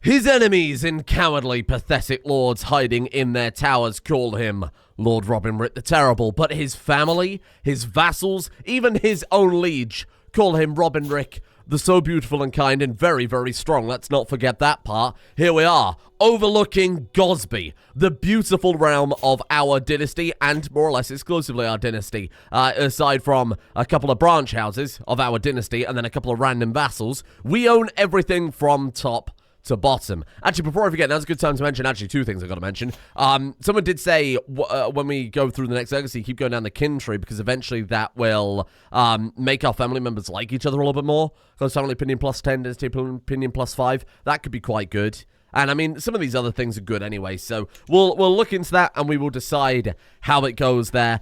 His enemies and cowardly, pathetic lords hiding in their towers call him Lord Robinrick the Terrible, but his family, his vassals, even his own liege call him Robinrick the So Beautiful and Kind and very, very strong. Let's not forget that part. Here we are, overlooking Gosby, the beautiful realm of our dynasty, and more or less exclusively our dynasty. Aside from a couple of branch houses of our dynasty and then a couple of random vassals, we own everything from top to bottom. Actually, before I forget, now's a good time to mention, actually, two things I've got to mention. Someone did say, when we go through the next legacy, keep going down the kin tree, because eventually that will make our family members like each other a little bit more. Close family opinion plus 10, dynasty opinion plus 5. That could be quite good. And, I mean, some of these other things are good anyway, so we'll look into that, and we will decide how it goes there.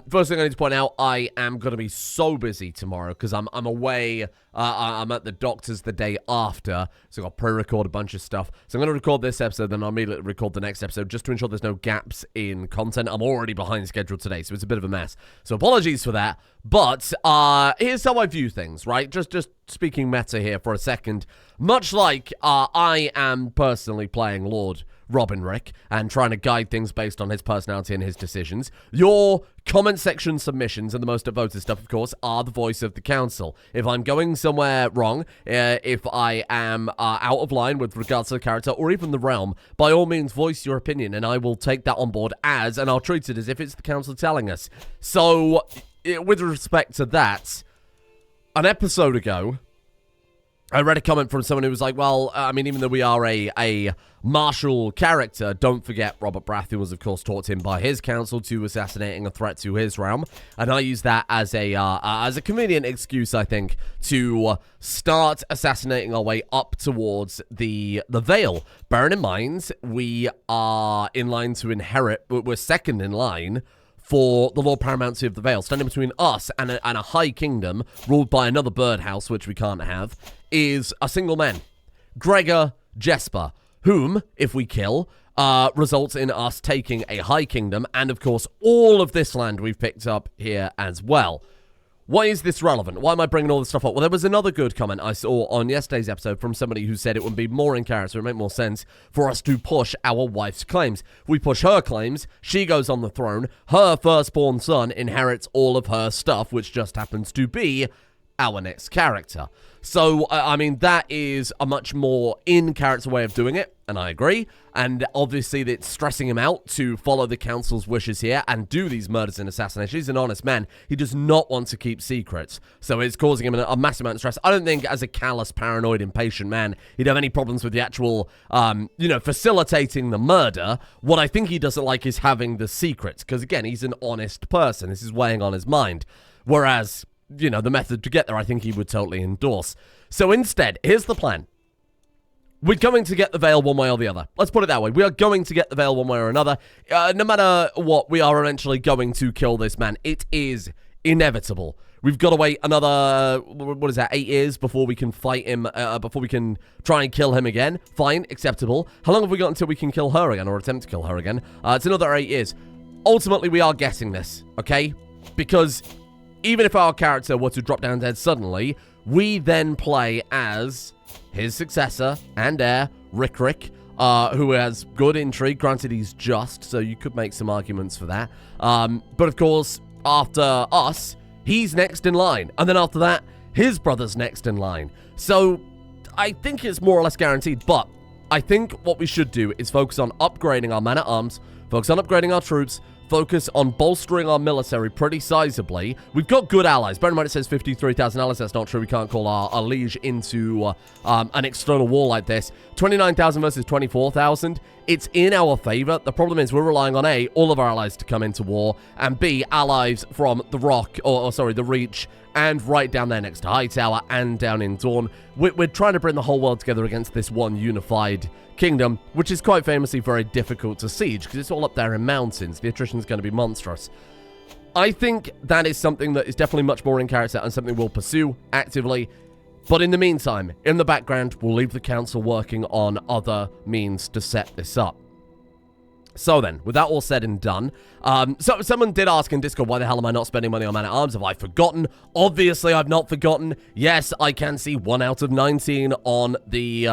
First thing I need to point out, I am going to be so busy tomorrow, because I'm away. I'm at the doctor's the day after, so I've got to pre-record a bunch of stuff. So I'm going to record this episode, then I'll immediately record the next episode, just to ensure there's no gaps in content. I'm already behind schedule today, so it's a bit of a mess. So apologies for that, but here's how I view things, right? Just speaking meta here for a second. Much like I am personally playing Lord Robinrick and trying to guide things based on his personality and his decisions, your comment section submissions and the most voted stuff, of course, are the voice of the council. If I'm going somewhere wrong, if I am out of line with regards to the character or even the realm, by all means voice your opinion and I will take that on board and I'll treat it as if it's the council telling us. So, with respect to that, an episode ago, I read a comment from someone who was like, well, I mean, even though we are a martial character, don't forget Robert Baratheon was, of course, taught him by his council to assassinating a threat to his realm. And I use that as a convenient excuse, I think, to start assassinating our way up towards the Vale. Bearing in mind, we are in line to inherit, we're second in line for the Lord Paramountcy of the Vale. Standing between us and a high kingdom ruled by another birdhouse, which we can't have, is a single man, Gregor Jesper, whom, if we kill, results in us taking a high kingdom and, of course, all of this land we've picked up here as well. Why is this relevant? Why am I bringing all this stuff up? Well, there was another good comment I saw on yesterday's episode from somebody who said it would be more in character, it would make more sense for us to push our wife's claims. If we push her claims, she goes on the throne, her firstborn son inherits all of her stuff, which just happens to be our next character. So, I mean, that is a much more in-character way of doing it, and I agree. And obviously, it's stressing him out to follow the council's wishes here and do these murders and assassinations. He's an honest man. He does not want to keep secrets. So it's causing him a massive amount of stress. I don't think, as a callous, paranoid, impatient man, he'd have any problems with the actual, facilitating the murder. What I think he doesn't like is having the secrets. Because, again, he's an honest person. This is weighing on his mind. Whereas, the method to get there, I think he would totally endorse. So instead, here's the plan. We're going to get the Vale one way or the other. Let's put it that way. We are going to get the Vale one way or another. No matter what, we are eventually going to kill this man. It is inevitable. We've got to wait another, 8 years before we can fight him, before we can try and kill him again. Fine, acceptable. How long have we got until we can kill her again, or attempt to kill her again? It's another 8 years. Ultimately, we are getting this, okay? Because even if our character were to drop down dead suddenly, we then play as his successor and heir, Rick, who has good intrigue. Granted, he's just, so you could make some arguments for that. But of course, after us, he's next in line. And then after that, his brother's next in line. So I think it's more or less guaranteed. But I think what we should do is focus on upgrading our man-at-arms, focus on upgrading our troops, focus on bolstering our military pretty sizably. We've got good allies. Bear in mind it says 53,000 allies. That's not true. We can't call our liege into an external war like this. 29,000 versus 24,000. It's in our favor. The problem is we're relying on A, all of our allies to come into war, and B, allies from the Rock, the Reach, and right down there next to Hightower and down in Dawn. We're trying to bring the whole world together against this one unified kingdom, which is quite famously very difficult to siege because it's all up there in mountains. The attrition is going to be monstrous. I think that is something that is definitely much more in character and something we'll pursue actively. But in the meantime, in the background, we'll leave the council working on other means to set this up. So then, with that all said and done, so someone did ask in Discord, why the hell am I not spending money on man-at-arms? Have I forgotten? Obviously, I've not forgotten. Yes, I can see 1 out of 19 on the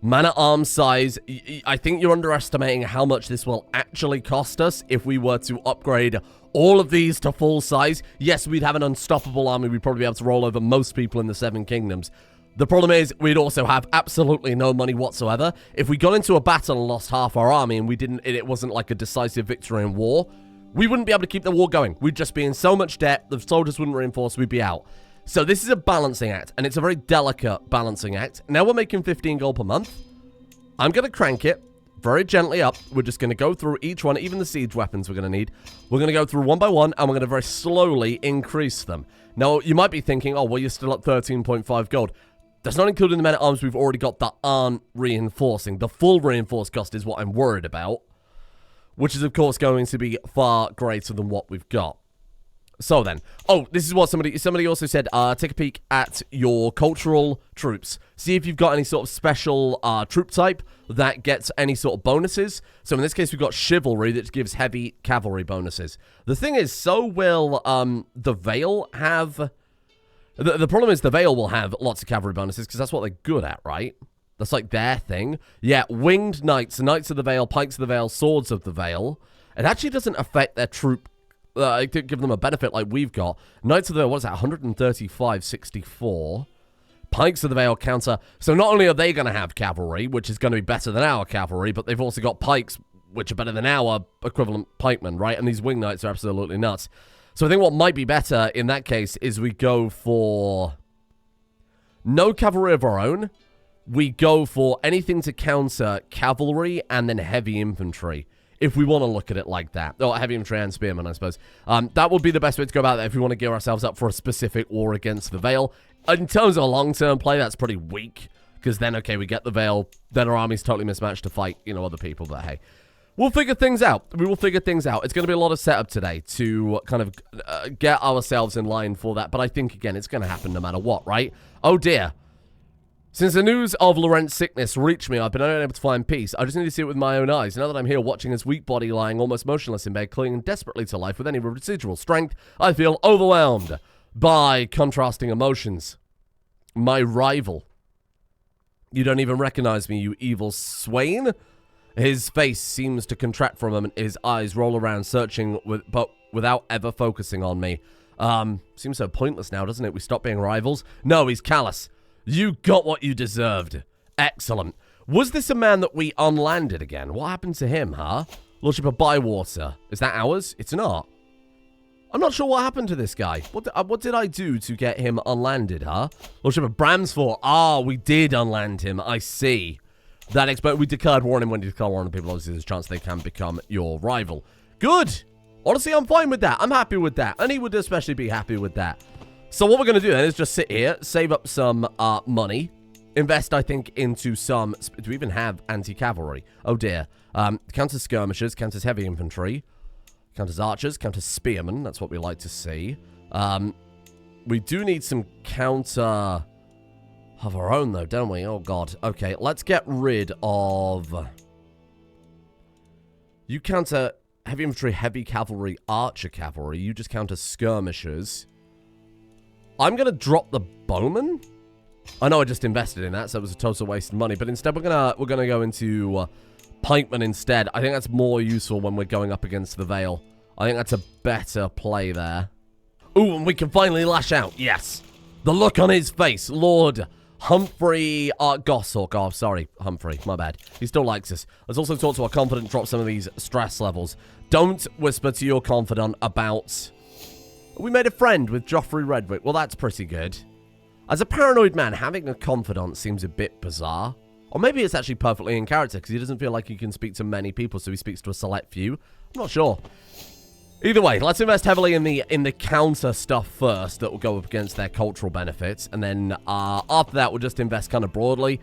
Man-at-arms size, I think you're underestimating how much this will actually cost us if we were to upgrade all of these to full size. Yes, we'd have an unstoppable army. We'd probably be able to roll over most people in the Seven Kingdoms. The problem is, we'd also have absolutely no money whatsoever. If we got into a battle and lost half our army and it wasn't like a decisive victory in war, we wouldn't be able to keep the war going. We'd just be in so much debt, the soldiers wouldn't reinforce, we'd be out. So this is a balancing act, and it's a very delicate balancing act. Now we're making 15 gold per month. I'm going to crank it very gently up. We're just going to go through each one, even the siege weapons we're going to need. We're going to go through one by one, and we're going to very slowly increase them. Now, you might be thinking, oh, well, you're still at 13.5 gold. That's not including the men-at-arms we've already got that aren't reinforcing. The full reinforced cost is what I'm worried about, which is, of course, going to be far greater than what we've got. So then, oh, this is what somebody also said, take a peek at your cultural troops. See if you've got any sort of special troop type that gets any sort of bonuses. So in this case, we've got chivalry that gives heavy cavalry bonuses. The thing is, so will the Vale have... The problem is the Vale will have lots of cavalry bonuses because that's what they're good at, right? That's like their thing. Yeah, winged knights, knights of the Vale, pikes of the Vale, swords of the Vale. It actually doesn't affect their troop. Give them a benefit like we've got. Knights of the Vale, what's that? 135.64. Pikes of the Vale counter. So not only are they going to have cavalry, which is going to be better than our cavalry, but they've also got pikes, which are better than our equivalent pikemen, right? And these wing knights are absolutely nuts. So I think what might be better in that case is we go for no cavalry of our own. We go for anything to counter cavalry and then heavy infantry. If we want to look at it like that. Oh, heavy infantry and spearmen, I suppose. That would be the best way to go about that if we want to gear ourselves up for a specific war against the Vale. In terms of a long-term play, that's pretty weak. Because then, okay, we get the Vale. Then our army's totally mismatched to fight, other people. But hey, we'll figure things out. We will figure things out. It's going to be a lot of setup today to kind of get ourselves in line for that. But I think, again, it's going to happen no matter what, right? Oh, dear. Since the news of Laurent's sickness reached me, I've been unable to find peace. I just need to see it with my own eyes. Now that I'm here watching his weak body lying almost motionless in bed, clinging desperately to life with any residual strength, I feel overwhelmed by contrasting emotions. My rival. You don't even recognize me, you evil swain? His face seems to contract for a moment. His eyes roll around, searching, but without ever focusing on me. Seems so pointless now, doesn't it? We stop being rivals? No, he's callous. You got what you deserved. Excellent. Was this a man that we unlanded again? What happened to him, huh? Lordship of Bywater. Is that ours? It's not. I'm not sure what happened to this guy. What did I do to get him unlanded, huh? Lordship of Bramsford. Ah, we did unland him. I see. That expert. We declared war on him. When you declare war on people, obviously there's a chance they can become your rival. Good. Honestly, I'm fine with that. I'm happy with that. And he would especially be happy with that. So what we're going to do then is just sit here, save up some money, invest, I think, into some... Do we even have anti-cavalry? Oh, dear. Counters skirmishers, counters heavy infantry, counters archers, counters spearmen. That's what we like to see. We do need some counter of our own, though, don't we? Oh, God. Okay, let's get rid of... You counter heavy infantry, heavy cavalry, archer cavalry. You just counter skirmishers. I'm going to drop the bowman. I know I just invested in that, so it was a total waste of money. But instead, we're gonna go into pikemen instead. I think that's more useful when we're going up against the Vale. I think that's a better play there. Ooh, and we can finally lash out. Yes. The look on his face. Lord Humphrey Goshawk. Oh, sorry, Humphrey. My bad. He still likes us. Let's also talk to our confidant, drop some of these stress levels. Don't whisper to your confidant about... We made a friend with Joffrey Redwick. Well, that's pretty good. As a paranoid man, having a confidant seems a bit bizarre. Or maybe it's actually perfectly in character, because he doesn't feel like he can speak to many people, so he speaks to a select few. I'm not sure. Either way, let's invest heavily in the counter stuff first that will go up against their cultural benefits. And then after that, we'll just invest kind of broadly.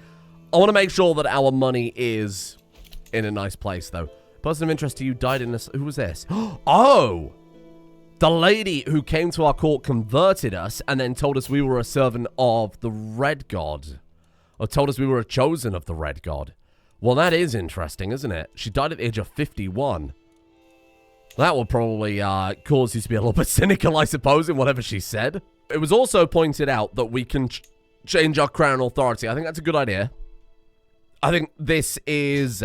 I want to make sure that our money is in a nice place, though. Person of interest to you died in this... Who was this? Oh! The lady who came to our court converted us and then told us we were a servant of the Red God. Or told us we were a chosen of the Red God. Well, that is interesting, isn't it? She died at the age of 51. That will probably cause you to be a little bit cynical, I suppose, in whatever she said. It was also pointed out that we can change our crown authority. I think that's a good idea. I think this is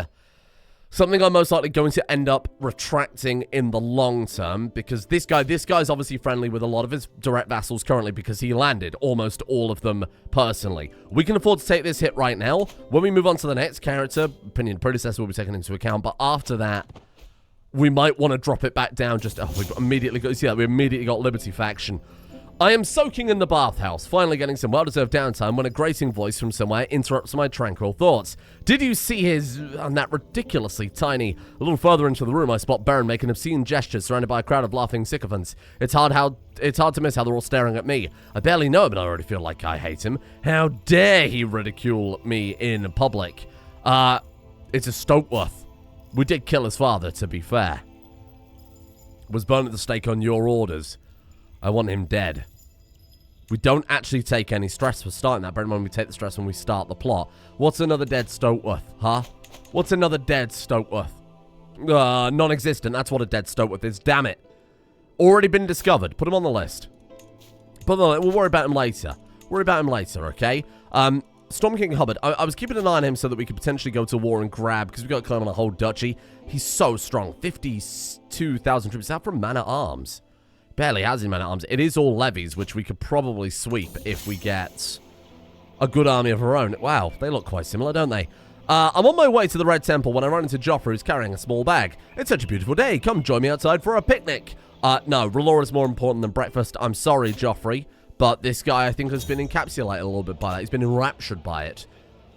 something I'm most likely going to end up retracting in the long term, because this guy's obviously friendly with a lot of his direct vassals currently because he landed almost all of them personally. We can afford to take this hit right now. When we move on to the next character, opinion predecessor will be taken into account, but after that, we might want to drop it back down. Just, oh, we've immediately got, see that, we immediately got Liberty faction. I am soaking in the bathhouse, finally getting some well-deserved downtime when a grating voice from somewhere interrupts my tranquil thoughts. Did you see his, on that ridiculously tiny, a little further into the room I spot Baron making obscene gestures surrounded by a crowd of laughing sycophants. It's hard to miss how they're all staring at me. I barely know him, but I already feel like I hate him. How dare he ridicule me in public? It's a Stokeworth. We did kill his father, to be fair. Was burned at the stake on your orders. I want him dead. We don't actually take any stress for starting that. Bear in mind, we take the stress when we start the plot. What's another dead Stokeworth, huh? What's another dead Stokeworth? Non-existent. That's what a dead Stokeworth is. Damn it. Already been discovered. Put him on the list. We'll worry about him later. Worry about him later, okay? Storm King Hubbard. I was keeping an eye on him so that we could potentially go to war and grab, because we've got to climb on a whole duchy. He's so strong. 52,000 troops out from Man-at-Arms. Barely has any man-at-arms. It is all levies, which we could probably sweep if we get a good army of our own. Wow, they look quite similar, don't they? I'm on my way to the Red Temple when I run into Joffrey, who's carrying a small bag. It's such a beautiful day. Come join me outside for a picnic. No, R'hllora is more important than breakfast. I'm sorry, Joffrey, but this guy, I think, has been encapsulated a little bit by that. He's been enraptured by it.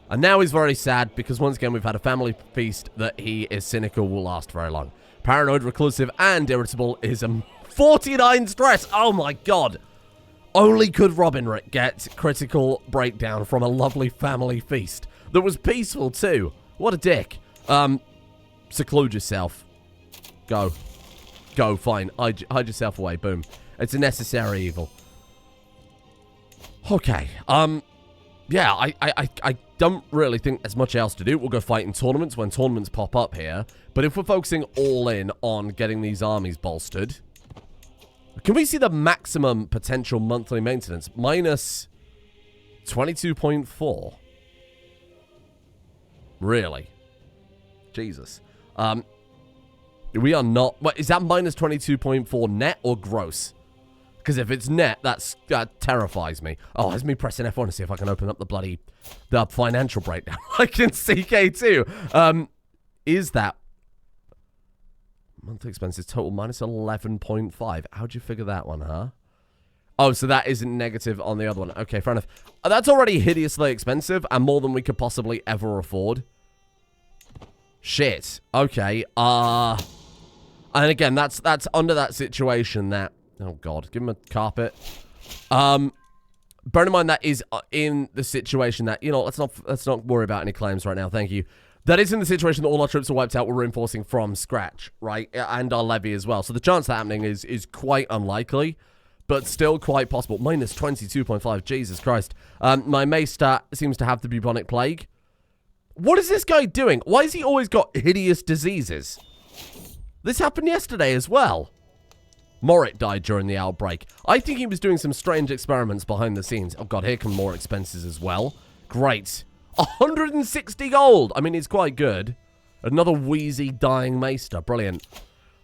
And now he's very sad because, once again, we've had a family feast that he is cynical will last very long. Paranoid, reclusive, and irritable is a 49 stress. Oh my god. Only could Robinrick get critical breakdown from a lovely family feast that was peaceful too. What a dick. Seclude yourself. Go. Go, fine. Hide yourself away. Boom. It's a necessary evil. Okay. Yeah, I don't really think there's much else to do. We'll go fight in tournaments when tournaments pop up here. But if we're focusing all in on getting these armies bolstered, can we see the maximum potential monthly maintenance? Minus 22.4. Really? Jesus. We are not... What, is that minus 22.4 net or gross? Because if it's net, that terrifies me. Oh, there's me pressing F1 to see if I can open up the financial breakdown. I can CK2. Is that... Monthly expenses total minus 11.5. How'd you figure that one, huh? Oh, so that isn't negative on the other one. Okay, fair enough. That's already hideously expensive and more than we could possibly ever afford. Shit. Okay. And again, that's under that situation that... Oh, God. Give him a carpet. Bear in mind that is in the situation that... You know, let's not worry about any claims right now. Thank you. That is in the situation that all our troops are wiped out. We're reinforcing from scratch, right? And our levy as well. So the chance of that happening is quite unlikely, but still quite possible. Minus 22.5. Jesus Christ. My Maester seems to have the bubonic plague. What is this guy doing? Why has he always got hideous diseases? This happened yesterday as well. Merryk died during the outbreak. I think he was doing some strange experiments behind the scenes. Oh god, here come more expenses as well. Great. 160 gold. I mean, it's quite good. Another wheezy dying Maester. Brilliant.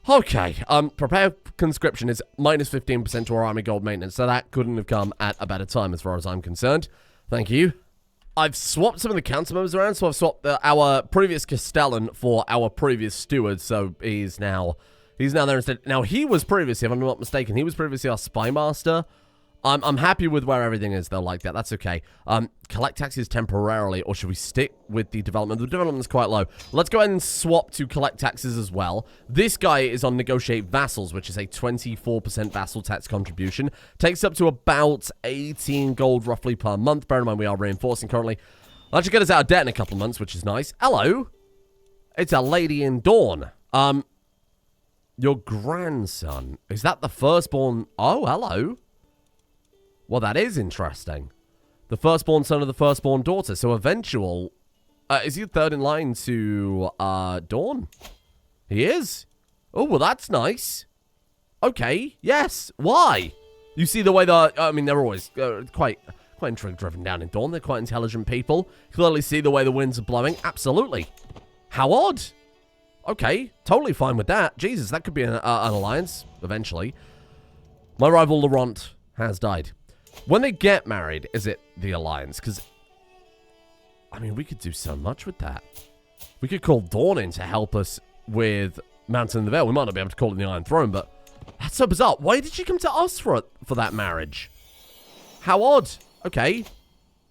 Okay. Prepare conscription is minus 15% to our army gold maintenance, so that couldn't have come at a better time as far as I'm concerned. Thank you. I've swapped some of the council members around, so I've swapped our previous Castellan for our previous steward, so he's now there instead. Now, he was previously, if I'm not mistaken, he was previously our spy master. I'm happy with where everything is, though, like that. That's okay. Collect taxes temporarily, or should we stick with the development? The development's quite low. Let's go ahead and swap to collect taxes as well. This guy is on negotiate vassals, which is a 24% vassal tax contribution. Takes up to about 18 gold roughly per month. Bear in mind, we are reinforcing currently. That should get us out of debt in a couple of months, which is nice. Hello. It's a lady in Dawn. Your grandson. Is that the firstborn? Oh, hello. Well, that is interesting. The firstborn son of the firstborn daughter. So eventual... is he third in line to Dawn? He is? Oh, well, that's nice. Okay, yes. Why? You see the way I mean, they're always quite Quite intrigue-driven down in Dawn. They're quite intelligent people. Clearly see the way the winds are blowing. Absolutely. How odd. Okay, totally fine with that. Jesus, that could be an alliance, eventually. My rival, Laurent, has died. When they get married, is it the alliance? Because, I mean, we could do so much with that. We could call Dawn in to help us with Mountain in the Vale. We might not be able to call it the Iron Throne, but that's so bizarre. Why did she come to us for that marriage? How odd. Okay.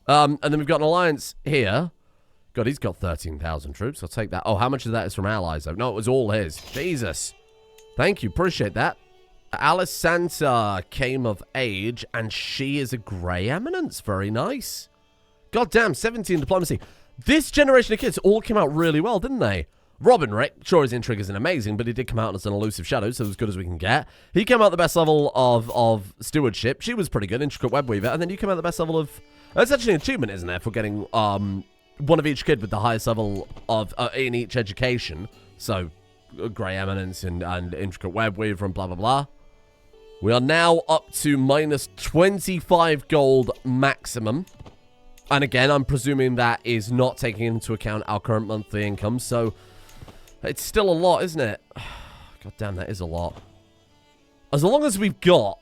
And then we've got an alliance here. God, he's got 13,000 troops. I'll take that. Oh, how much of that is from allies, though? No, it was all his. Jesus. Thank you. Appreciate that. Alessandra came of age, and she is a Grey Eminence. Very nice. God damn, 17 diplomacy. This generation of kids all came out really well, didn't they? Robin Rick, sure his intrigue isn't amazing, but he did come out as an elusive shadow, so as good as we can get. He came out the best level of stewardship. She was pretty good, intricate web weaver, and then you came out the best level of... That's actually an achievement, isn't there, for getting one of each kid with the highest level of in each education. So, Grey Eminence and intricate web weaver and blah, blah, blah. We are now up to minus 25 gold maximum. And again, I'm presuming that is not taking into account our current monthly income, so... It's still a lot, isn't it? God damn, that is a lot. As long as we've got,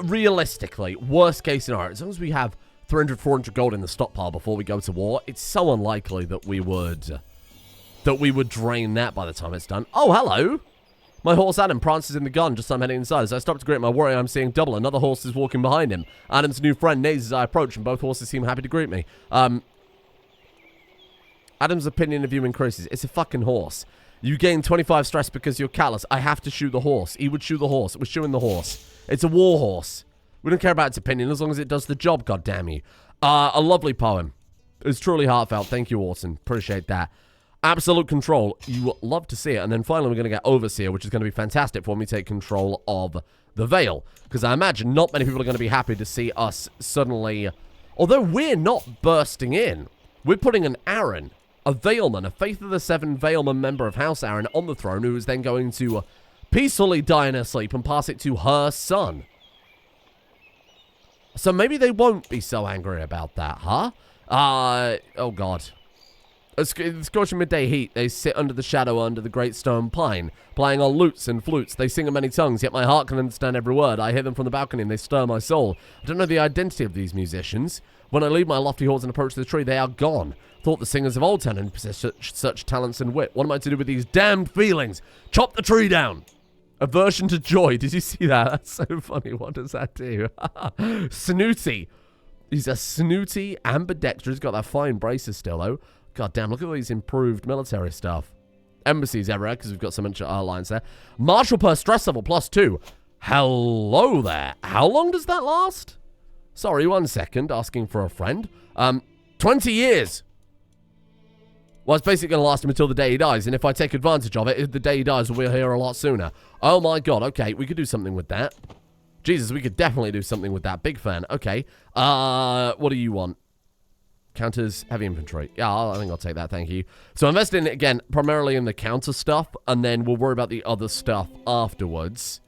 realistically, worst case scenario, as long as we have 300, 400 gold in the stockpile before we go to war, it's so unlikely that we would drain that by the time it's done. Oh, hello! My horse Adam prances in the garden just as I'm heading inside. As I stop to greet my warrior, I'm seeing double. Another horse is walking behind him. Adam's new friend neighs as I approach, and both horses seem happy to greet me. Adam's opinion of you increases. It's a fucking horse. You gain 25 stress because you're callous. I have to shoe the horse. He would shoe the horse. We're shoeing the horse. It's a war horse. We don't care about its opinion as long as it does the job, goddammit you. A lovely poem. It's truly heartfelt. Thank you, Orson. Appreciate that. Absolute control. You will love to see it. And then finally, we're going to get Overseer, which is going to be fantastic for when we take control of the Vale. Because I imagine not many people are going to be happy to see us suddenly... Although we're not bursting in. We're putting an Aaron, a Valeman, a Faith of the Seven Valeman member of House Aaron on the throne, who is then going to peacefully die in her sleep and pass it to her son. So maybe they won't be so angry about that, huh? Oh God. In the scorching midday heat, they sit under the shadow under the great stone pine, playing on lutes and flutes. They sing in many tongues, yet my heart can understand every word. I hear them from the balcony and they stir my soul. I don't know the identity of these musicians. When I leave my lofty horse and approach the tree, they are gone. Thought the singers of old town had possessed such talents and wit. What am I to do with these damned feelings? Chop the tree down! Aversion to joy. Did you see that? That's so funny. What does that do? Snooty. He's a snooty, ambidextrous. He's got that fine braces still, though. God damn, look at all these improved military stuff. Embassies everywhere, because we've got so much lines there. Martial per stress level, +2. Hello there. How long does that last? Sorry, 1 second. Asking for a friend. 20 years. Well, it's basically going to last him until the day he dies. And if I take advantage of it, the day he dies, we'll be here a lot sooner. Oh my God. Okay, we could do something with that. Jesus, we could definitely do something with that. Big fan. Okay. What do you want? Counters heavy infantry. Yeah, I think I'll take that. Thank you. So invest in it again, primarily in the counter stuff, and then we'll worry about the other stuff afterwards.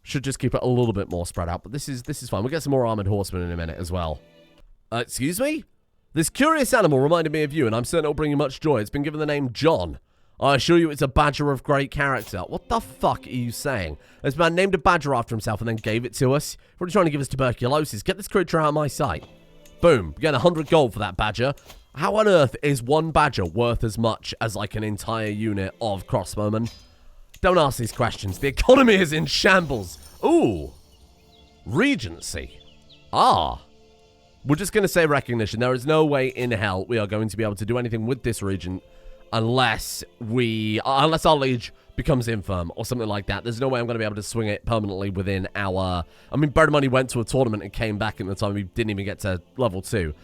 Should just keep it a little bit more spread out, but this is fine. We'll get some more armored horsemen in a minute as well. Excuse me? This curious animal reminded me of you, and I'm certain it'll bring you much joy. It's been given the name John. I assure you it's a badger of great character. What the fuck are you saying? This man named a badger after himself and then gave it to us. What are you trying to give us tuberculosis? Get this creature out of my sight. Boom. We're getting 100 gold for that badger. How on earth is one badger worth as much as like an entire unit of crossbowmen? Don't ask these questions. The economy is in shambles. Ooh. Regency. Ah. We're just going to say recognition. There is no way in hell we are going to be able to do anything with this region unless our liege becomes infirm or something like that. There's no way I'm going to be able to swing it permanently within our... I mean, Bird Money went to a tournament and came back in the time we didn't even get to level 2.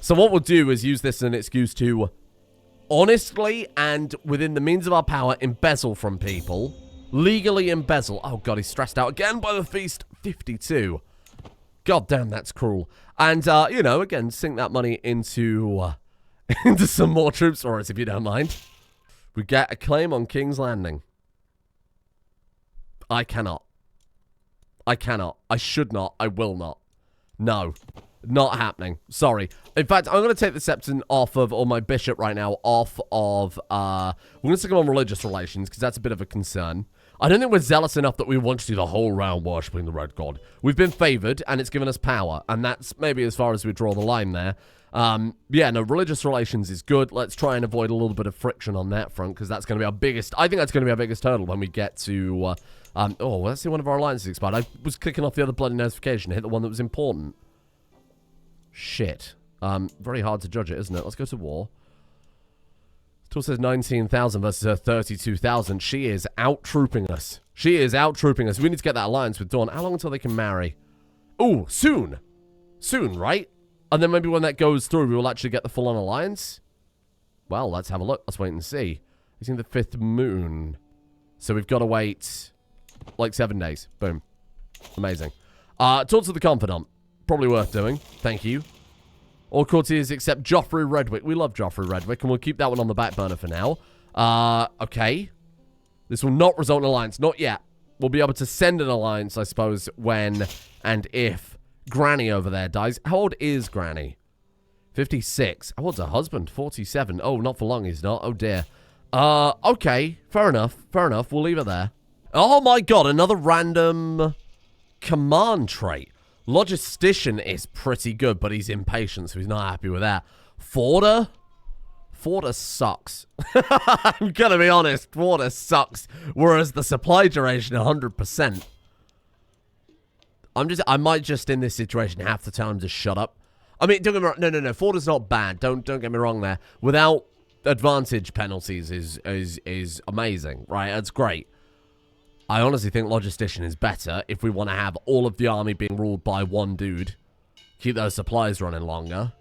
So what we'll do is use this as an excuse to honestly and within the means of our power embezzle from people. Legally embezzle. Oh God, he's stressed out again by the feast. 52. God damn, that's cruel. And, you know, again, sink that money into into some more troops for us, if you don't mind. We get a claim on King's Landing. I cannot. I cannot. I should not. I will not. No. Not happening. Sorry. In fact, I'm going to take the septon off of, or my bishop right now, off of, we're going to stick him on religious relations, because that's a bit of a concern. I don't think we're zealous enough that we want to do the whole round worshipping the red god. We've been favored, and it's given us power, and that's maybe as far as we draw the line there. Yeah, no, religious relations is good. Let's try and avoid a little bit of friction on that front, because that's going to be our biggest, I think that's going to be our biggest hurdle when we get to, oh, let's see, one of our alliances expired. I was clicking off the other bloody notification, hit the one that was important. Shit. Very hard to judge it, isn't it? Let's go to war. Tool says 19,000 versus her 32,000. She is out-trooping us. She is out-trooping us. We need to get that alliance with Dawn. How long until they can marry? Ooh, soon. Soon, right? And then maybe when that goes through, we will actually get the full-on alliance? Well, let's have a look. Let's wait and see. It's in the 5th moon. So we've got to wait, like, 7 days. Boom. Amazing. Talk to the Confidant. Probably worth doing. Thank you. All courtiers except Joffrey Redwick. We love Joffrey Redwick, and we'll keep that one on the back burner for now. Okay. This will not result in an alliance. Not yet. We'll be able to send an alliance, I suppose, when and if Granny over there dies. How old is Granny? 56. How old's her husband? 47. Oh, not for long, he's not. Oh, dear. Okay. Fair enough. Fair enough. We'll leave it there. Oh, my God. Another random command trait. Logistician is pretty good, but he's impatient, so he's not happy with that. Forder? Forder sucks. I'm gonna be honest, Forder sucks. Whereas the supply duration, 100%. I might just, in this situation, have to tell him to shut up. I mean, don't get me wrong. No. Forder's not bad. Don't get me wrong there. Without advantage penalties is amazing, right? That's great. I honestly think Logistician is better if we want to have all of the army being ruled by one dude. Keep those supplies running longer.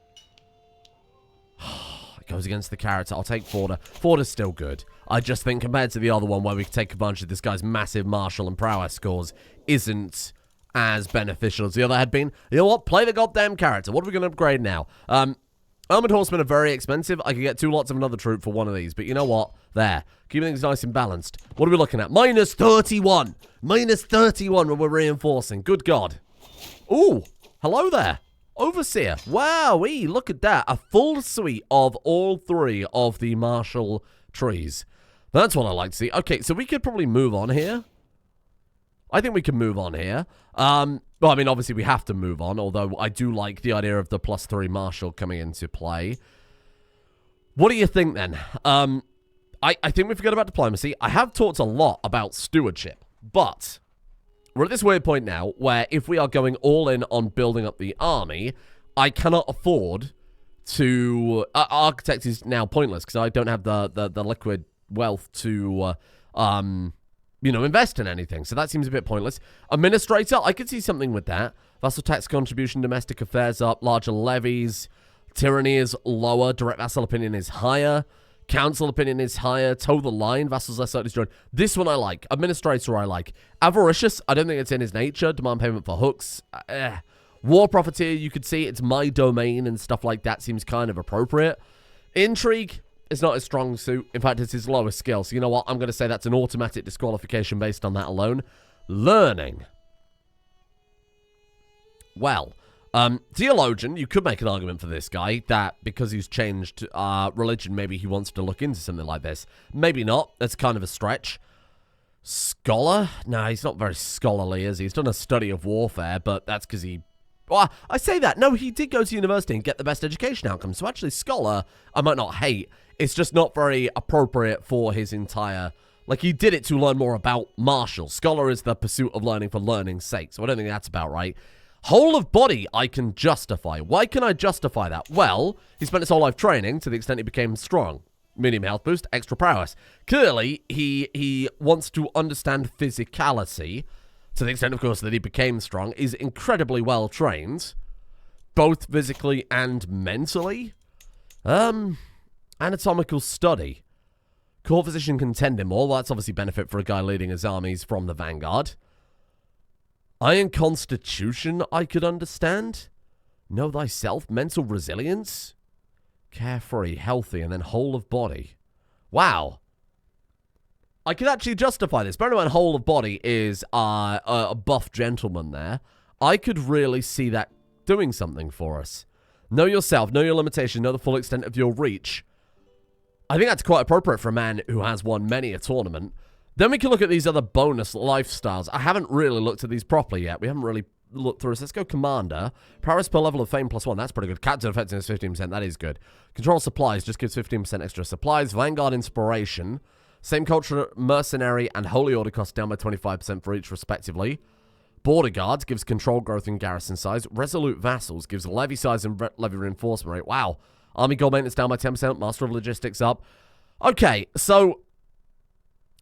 It goes against the character. I'll take Forder. Forder's still good. I just think compared to the other one where we can take advantage of this guy's massive martial and prowess scores isn't as beneficial as the other had been. You know what? Play the goddamn character. What are we going to upgrade now? Armored horsemen are very expensive. I could get 2 lots of another troop for one of these. But you know what? There. Keeping things nice and balanced. What are we looking at? Minus 31. Minus 31 when we're reinforcing. Good God. Ooh. Hello there. Overseer. Wowee. Look at that. A full suite of all 3 of the martial trees. That's what I like to see. Okay, so we could probably move on here. I think we can move on here. Well, I mean, obviously we have to move on, although I do like the idea of the +3 martial coming into play. What do you think, then? I think we forgot about diplomacy. I have talked a lot about stewardship, but we're at this weird point now where if we are going all in on building up the army, I cannot afford to... architect is now pointless because I don't have the liquid wealth to... you know, invest in anything. So that seems a bit pointless. Administrator, I could see something with that. Vassal tax contribution, domestic affairs up, larger levies. Tyranny is lower. Direct vassal opinion is higher. Council opinion is higher. Toe the line. Vassals less likely to join. This one I like. Administrator I like. Avaricious, I don't think it's in his nature. Demand payment for hooks. War profiteer, you could see it's my domain and stuff like that seems kind of appropriate. Intrigue. It's not his strong suit. In fact, it's his lowest skill. So you know what? I'm going to say that's an automatic disqualification based on that alone. Learning. Well, theologian, you could make an argument for this guy that because he's changed religion, maybe he wants to look into something like this. Maybe not. That's kind of a stretch. Scholar? No, he's not very scholarly, is he? He's done a study of warfare, but that's because he... Well, I say that. No, he did go to university and get the best education outcome. So actually, scholar, I might not hate. It's just not very appropriate for his entire... Like, he did it to learn more about martial. Scholar is the pursuit of learning for learning's sake. So I don't think that's about right. Whole of body, I can justify. Why can I justify that? Well, he spent his whole life training to the extent he became strong. Medium health boost, extra prowess. Clearly, he wants to understand physicality... To the extent, of course, that he became strong, is incredibly well trained, both physically and mentally. Anatomical study. Court physician contending more. Well, that's obviously benefit for a guy leading his armies from the vanguard. Iron constitution, I could understand. Know thyself, mental resilience. Carefree, healthy, and then whole of body. Wow. I could actually justify this. Bear in mind, whole of body is a buff gentleman there. I could really see that doing something for us. Know yourself, know your limitation, know the full extent of your reach. I think that's quite appropriate for a man who has won many a tournament. Then we can look at these other bonus lifestyles. I haven't really looked at these properly yet. We haven't really looked through this. Let's go Commander. Prowess per level of Fame +1. That's pretty good. Captain effectiveness 15%. That is good. Control supplies. Just gives 15% extra supplies. Vanguard Inspiration. Same culture, Mercenary, and Holy Order cost down by 25% for each, respectively. Border Guards gives control growth and garrison size. Resolute Vassals gives levy size and levy reinforcement rate. Wow. Army gold maintenance down by 10%. Master of Logistics up. Okay, so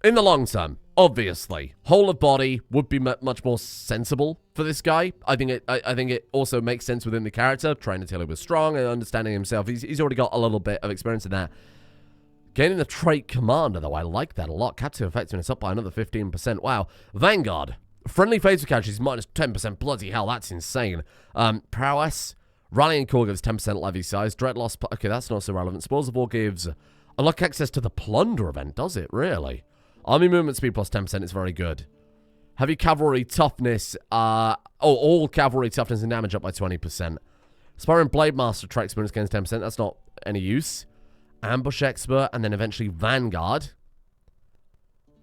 in the long term, obviously, whole of body would be much more sensible for this guy. I think it also makes sense within the character. Trying until he was strong and understanding himself. He's already got a little bit of experience in that. Gaining the trait Commander, though, I like that a lot. Captive effectiveness up by another 15%. Wow. Vanguard. Friendly phase for catches minus 10%. Bloody hell, that's insane. Prowess. Rallying Call gives 10% levy size. Dread Loss. Okay, that's not so relevant. Spoils of War gives unlock access to the Plunder event, does it? Really? Army movement speed plus 10% is very good. Heavy cavalry toughness. All cavalry toughness and damage up by 20%. Sparring Blade Master trait experience gains 10%. That's not any use. Ambush Expert, and then eventually Vanguard.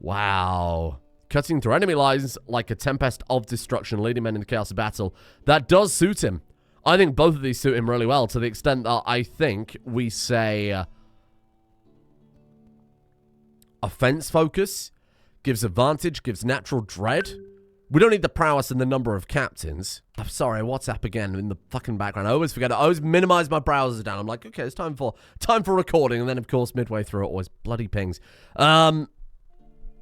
Wow. Cutting through enemy lines like a tempest of destruction, leading men into chaos of battle. That does suit him. I think both of these suit him really well, to the extent that I think we say offense focus gives advantage, gives natural dread. We don't need the prowess and the number of captains. I'm sorry, WhatsApp again in the fucking background. I always forget. I always minimize my browsers down. I'm like, okay, it's time for recording, and then of course midway through it always bloody pings.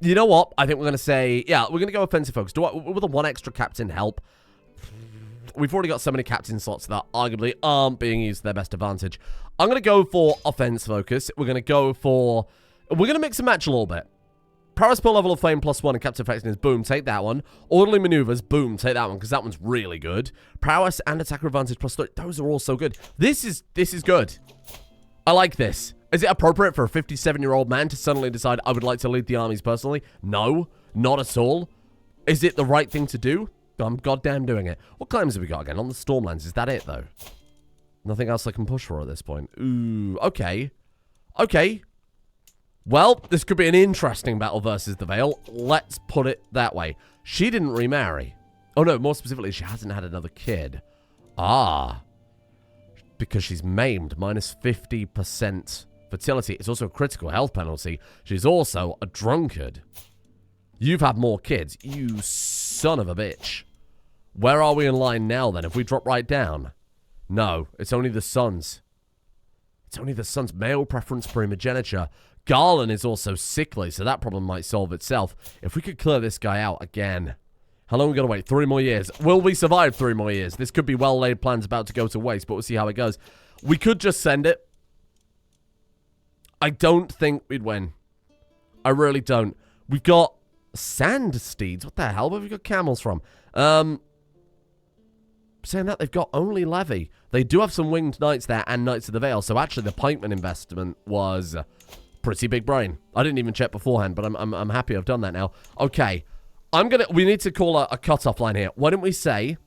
You know what? I think we're gonna say, yeah, we're gonna go offensive focus. Will the one extra captain help? We've already got so many captain slots that arguably aren't being used to their best advantage. I'm gonna go for offense focus. We're gonna mix and match a little bit. Prowess per level of Fame +1 and Captain Effectiveness, boom, take that one. Orderly Maneuvers, boom, take that one, because that one's really good. Prowess and Attacker Advantage +3, those are all so good. This is good. I like this. Is it appropriate for a 57-year-old man to suddenly decide, I would like to lead the armies personally? No, not at all. Is it the right thing to do? I'm goddamn doing it. What claims have we got again? On the Stormlands, is that it, though? Nothing else I can push for at this point. Ooh, okay. Okay. Well, this could be an interesting battle versus the Vale. Let's put it that way. She didn't remarry. Oh, no, more specifically, she hasn't had another kid. Ah. Because she's maimed. Minus 50% fertility. It's also a critical health penalty. She's also a drunkard. You've had more kids. You son of a bitch. Where are we in line now, then? If we drop right down? No, it's only the sons. It's only the sons. Male preference primogeniture. Garland is also sickly, so that problem might solve itself. If we could clear this guy out again. How long are we going to wait? 3 more years. Will we survive 3 more years? This could be well-laid plans about to go to waste, but we'll see how it goes. We could just send it. I don't think we'd win. I really don't. We've got sand steeds. What the hell? Where have we got camels from? Saying that, they've got only levy. They do have some winged knights there and Knights of the Vale, so actually the pikeman investment was pretty big brain. I didn't even check beforehand, but I'm happy I've done that now. Okay. We need to call a cutoff line here. Why don't we say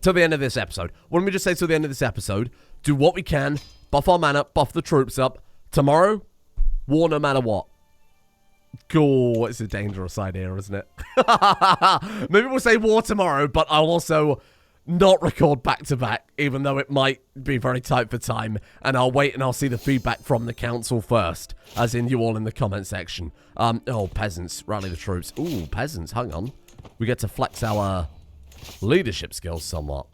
till the end of this episode? Why don't we just say till the end of this episode, do what we can, buff our mana, buff the troops up. Tomorrow, war no matter what. Cool, it's a dangerous idea, isn't it? Maybe we'll say war tomorrow, but I'll also not record back-to-back, even though it might be very tight for time, and I'll wait and I'll see the feedback from the council first, as in you all in the comment section. Oh, peasants, rally the troops. Ooh, peasants, hang on. We get to flex our leadership skills somewhat.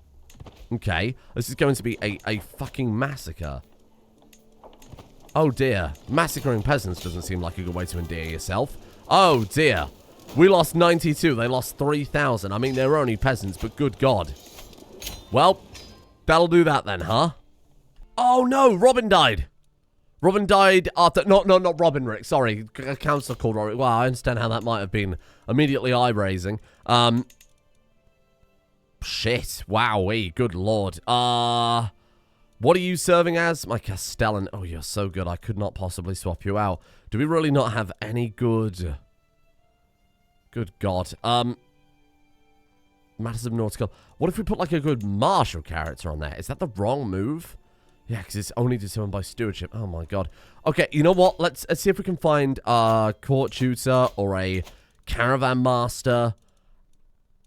Okay, this is going to be a fucking massacre. Oh dear, massacring peasants doesn't seem like a good way to endear yourself. Oh dear, we lost 92, they lost 3,000. I mean, they're only peasants, but good God. Well, that'll do that then, huh? Oh no, Robin died. Robin died after... not Robin, Rick, sorry. A councillor called Robin. Well, I understand how that might have been immediately eye-raising. Shit, wowee, good lord. What are you serving as? My Castellan. Oh, you're so good. I could not possibly swap you out. Do we really not have any good... Good God. Matters of nautical. What if we put like a good martial character on there? Is that the wrong move? Yeah, because it's only determined by stewardship. Oh my god. Okay, you know what? Let's see if we can find a court tutor or a caravan master.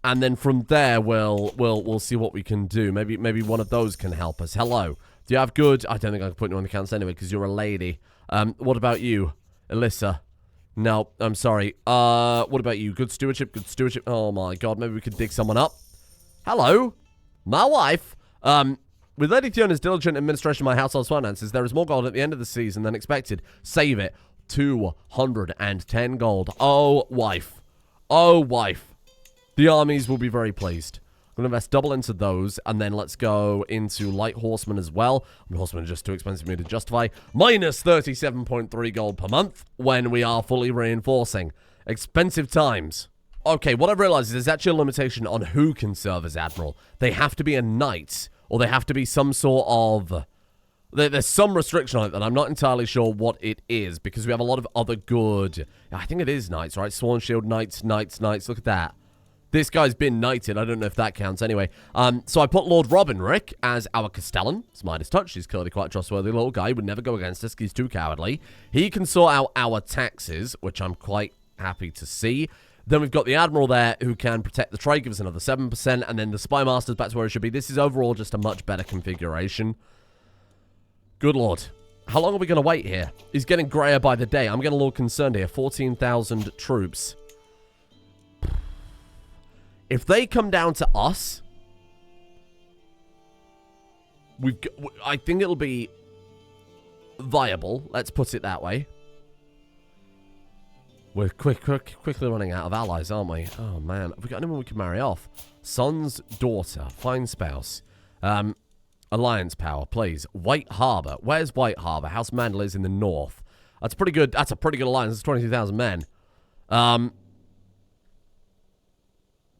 And then from there, we'll see what we can do. Maybe one of those can help us. Hello. Do you have good... I don't think I can put you on the accounts anyway, because you're a lady. What about you? Alyssa? No, I'm sorry. What about you? Good stewardship? Good stewardship? Oh my god, maybe we could dig someone up. Hello? My wife? With Lady Fiona's diligent administration of my household's finances, there is more gold at the end of the season than expected. Save it. 210 gold. Oh, wife. Oh, wife. The armies will be very pleased. I'm going to invest double into those, and then let's go into light horsemen as well. Horsemen are just too expensive for me to justify. Minus 37.3 gold per month when we are fully reinforcing. Expensive times. Okay, what I've realized is there's actually a limitation on who can serve as admiral. They have to be a knight, or they have to be some sort of... There's some restriction on it that I'm not entirely sure what it is, because we have a lot of other good... I think it is knights, right? Sworn Shield, knights. Look at that. This guy's been knighted. I don't know if that counts anyway. So I put Lord Robinrick as our Castellan. It's Midas touch. He's clearly quite a trustworthy little guy. He would never go against us. He's too cowardly. He can sort out our taxes, which I'm quite happy to see. Then we've got the Admiral there who can protect the trade, give us another 7%, and then the Spy Master's back to where it should be. This is overall just a much better configuration. Good lord. How long are we going to wait here? He's getting grayer by the day. I'm getting a little concerned here. 14,000 troops. If they come down to us, I think it'll be viable. Let's put it that way. We're quickly running out of allies, aren't we? Oh, man. Have we got anyone we can marry off? Son's daughter. Fine spouse. Alliance power, please. White Harbour. Where's White Harbour? House Mandel is in the north. That's pretty good. That's a pretty good alliance. That's 22,000 men.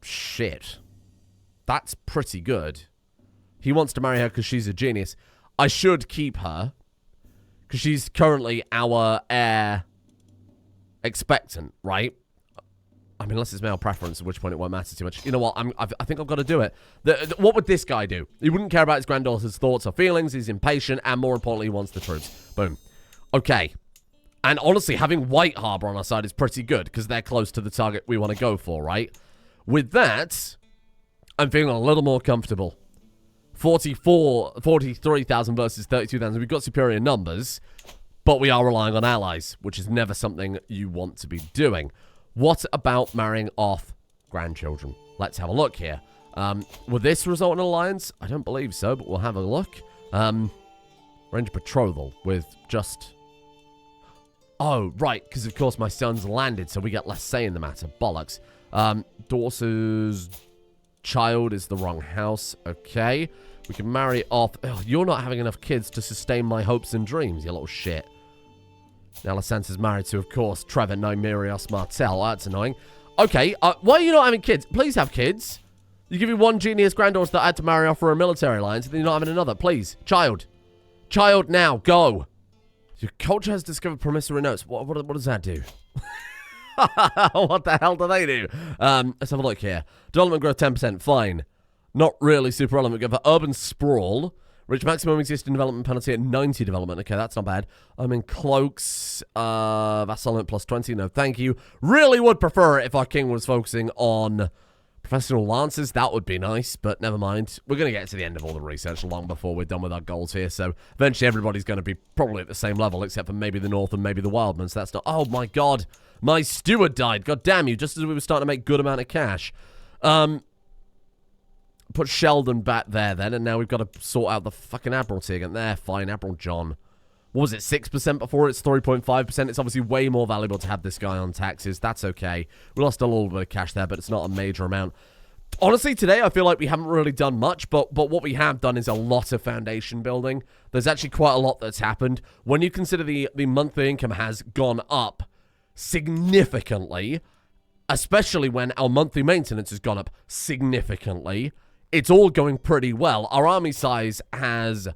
Shit. That's pretty good. He wants to marry her because she's a genius. I should keep her because she's currently our heir expectant, right? I mean, unless it's male preference, at which point it won't matter too much. You know what? I think I've got to do it. What would this guy do? He wouldn't care about his granddaughter's thoughts or feelings. He's impatient, and more importantly, he wants the troops. Boom. Okay. And honestly, having White Harbour on our side is pretty good because they're close to the target we want to go for, right? With that, I'm feeling a little more comfortable. 43,000 versus 32,000. We've got superior numbers, but we are relying on allies, which is never something you want to be doing. What about marrying off grandchildren? Let's have a look here. Would this result in an alliance? I don't believe so, but we'll have a look. Arrange betrothal with just... Oh, right, because of course my son's landed, so we get less say in the matter. Bollocks. Daughter's child is the wrong house. Okay. We can marry off... Ugh, you're not having enough kids to sustain my hopes and dreams, you little shit. Now, Lysante's married to, of course, Trevor Nymerios Martell. That's annoying. Okay, why are you not having kids? Please have kids. You give me one genius granddaughter that I had to marry off for a military alliance, and then you're not having another. Please. Child. Child now. Go. Your culture has discovered promissory notes. What does that do? What the hell do they do? Let's have a look here. Development growth 10%. Fine. Not really super relevant. We go for urban sprawl. Reach maximum existing development penalty at 90 development. Okay, that's not bad. I'm in cloaks. Vassalment plus 20. No, thank you. Really would prefer it if our king was focusing on professional lances. That would be nice, but never mind. We're going to get to the end of all the research long before we're done with our goals here. So eventually everybody's going to be probably at the same level, except for maybe the North and maybe the Wildmen. So that's not... Oh, my God. My steward died. God damn you. Just as we were starting to make good amount of cash. Put Sheldon back there then, and now we've got to sort out the fucking Admiralty again. There, fine, Admiral John. What was it, 6% before? It's 3.5%. It's obviously way more valuable to have this guy on taxes. That's okay. We lost a little bit of cash there, but it's not a major amount. Honestly, today I feel like we haven't really done much, but what we have done is a lot of foundation building. There's actually quite a lot that's happened. When you consider the monthly income has gone up significantly, especially when our monthly maintenance has gone up significantly, it's all going pretty well. Our army size has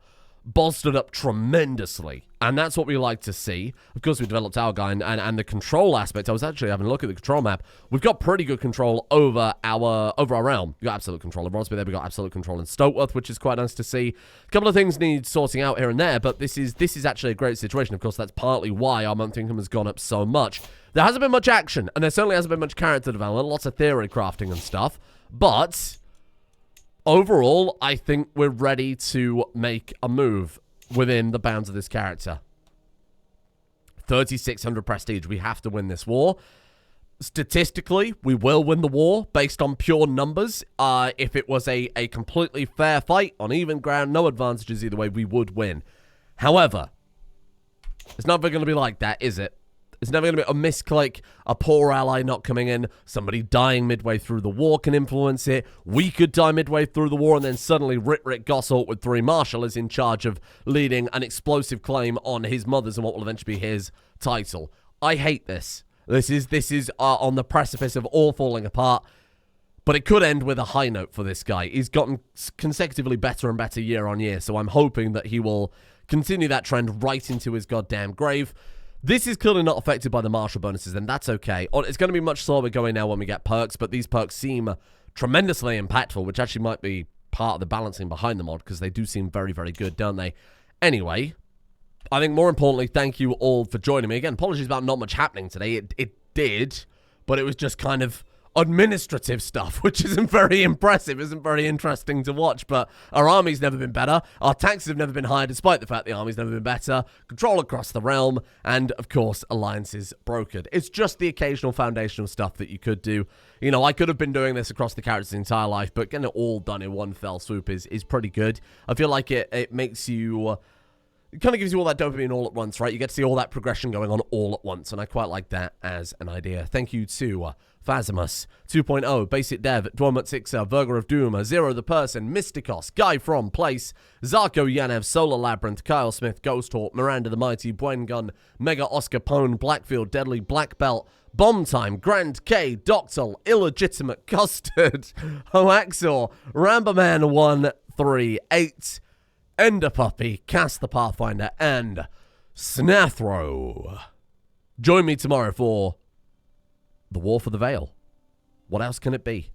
bolstered up tremendously. And that's what we like to see. Of course, we developed our guy and the control aspect. I was actually having a look at the control map. We've got pretty good control over our realm. We've got absolute control in Rosby there. We've got absolute control in Stokeworth, which is quite nice to see. A couple of things need sorting out here and there, but this is actually a great situation. Of course, that's partly why our monthly income has gone up so much. There hasn't been much action, and there certainly hasn't been much character development, lots of theory crafting and stuff, but overall, I think we're ready to make a move within the bounds of this character. 3,600 prestige. We have to win this war. Statistically, we will win the war based on pure numbers. If it was a completely fair fight on even ground, no advantages either way, we would win. However, it's never going to be like that, is it? It's never going to be a misclick, a poor ally not coming in, somebody dying midway through the war can influence it. We could die midway through the war, and then suddenly Rick Gossalt with 3 Marshal is in charge of leading an explosive claim on his mother's and what will eventually be his title. I hate this. This is on the precipice of all falling apart, but it could end with a high note for this guy. He's gotten consecutively better and better year on year, so I'm hoping that he will continue that trend right into his goddamn grave. This is clearly not affected by the martial bonuses, and that's okay. It's going to be much slower going now when we get perks, but these perks seem tremendously impactful, which actually might be part of the balancing behind the mod, because they do seem very, very good, don't they? Anyway, I think more importantly, thank you all for joining me. Again, apologies about not much happening today. It did, but it was just kind of administrative stuff, which isn't very impressive, isn't very interesting to watch, but our army's never been better, our taxes have never been higher, despite the fact the army's never been better, control across the realm, and, of course, alliances brokered. It's just the occasional foundational stuff that you could do. You know, I could have been doing this across the character's entire life, but getting it all done in one fell swoop is pretty good. I feel like it makes you... It kind of gives you all that dopamine all at once, right? You get to see all that progression going on all at once, and I quite like that as an idea. Thank you to Phasimus 2.0, Basic Dev, Dwormut Sixer, Virgo of Doom, Zero the Person, Mysticos, Guy from Place, Zarko Yanev, Solar Labyrinth, Kyle Smith, Ghost Hawk, Miranda the Mighty, Buen Gun, Mega Oscar Pone, Blackfield, Deadly, Black Belt, Bomb Time, Grand K, Doctel, Illegitimate Custard, Hoaxor, Ramberman 138, Ender Puppy, Cast the Pathfinder, and Snathro. Join me tomorrow for the War for the Veil. What else can it be?